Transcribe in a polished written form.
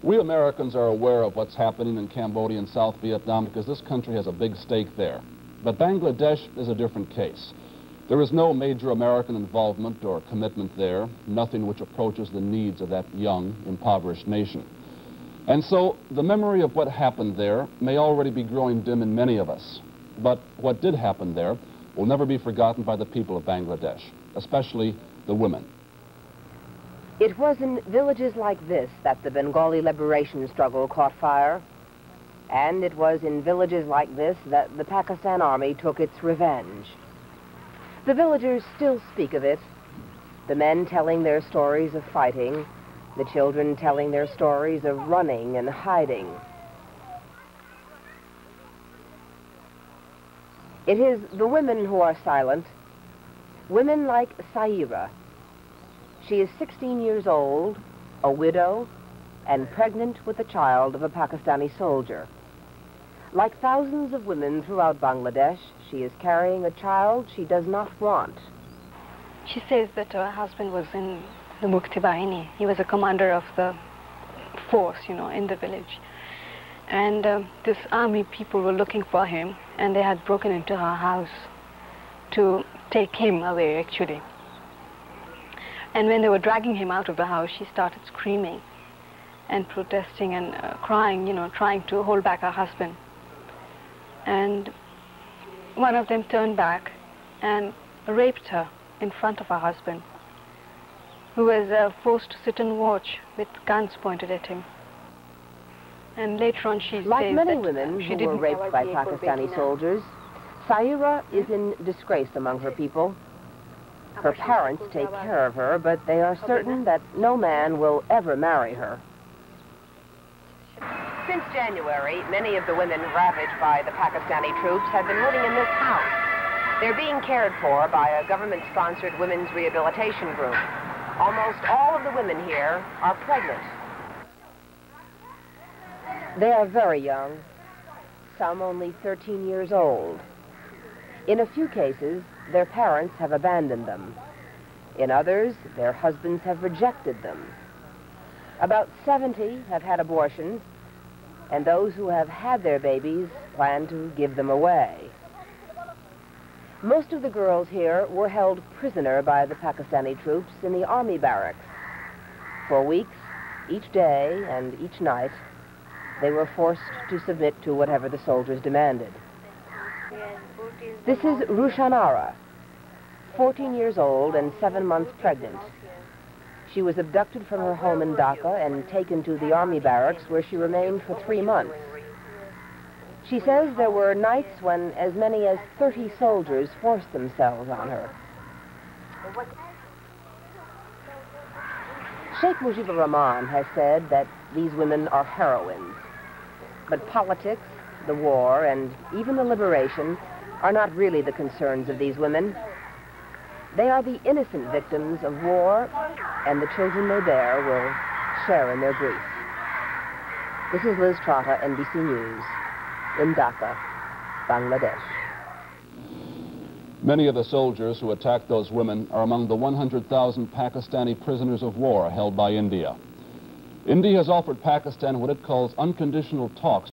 We Americans are aware of what's happening in Cambodia and South Vietnam because this country has a big stake there. But Bangladesh is a different case. There is no major American involvement or commitment there, nothing which approaches the needs of that young, impoverished nation. And so the memory of what happened there may already be growing dim in many of us. But what did happen there will never be forgotten by the people of Bangladesh, especially the women. It was in villages like this that the Bengali liberation struggle caught fire. And it was in villages like this that the Pakistan Army took its revenge. The villagers still speak of it, the men telling their stories of fighting, the children telling their stories of running and hiding. It is the women who are silent, women like Saira. She is 16 years old, a widow, and pregnant with the child of a Pakistani soldier. Like thousands of women throughout Bangladesh, she is carrying a child she does not want. She says that her husband was in the Mukti Bahini. He was a commander of the force, in the village. And this army people were looking for him, and they had broken into her house to take him away, actually. And when they were dragging him out of the house, she started screaming and protesting and crying, trying to hold back her husband. And one of them turned back and raped her in front of her husband, who was forced to sit and watch with guns pointed at him. And later on she like many women who were raped by Pakistani soldiers, Saira is in disgrace among her people. Her parents take care of her, but they are certain that no man will ever marry her. Since January, many of the women ravaged by the Pakistani troops have been living in this house. They're being cared for by a government-sponsored women's rehabilitation group. Almost all of the women here are pregnant. They are very young, some only 13 years old. In a few cases, their parents have abandoned them. In others, their husbands have rejected them. About 70 have had abortions, and those who have had their babies plan to give them away. Most of the girls here were held prisoner by the Pakistani troops in the army barracks. For weeks, each day and each night, they were forced to submit to whatever the soldiers demanded. This is Rushanara, 14 years old and 7 months pregnant. She was abducted from her home in Dhaka and taken to the army barracks, where she remained for 3 months. She says there were nights when as many as 30 soldiers forced themselves on her. Sheikh Mujibur Rahman has said that these women are heroines. But politics, the war, and even the liberation are not really the concerns of these women. They are the innocent victims of war, and the children they bear will share in their grief. This is Liz Trotta, NBC News, in Dhaka, Bangladesh. Many of the soldiers who attacked those women are among the 100,000 Pakistani prisoners of war held by India. India has offered Pakistan what it calls unconditional talks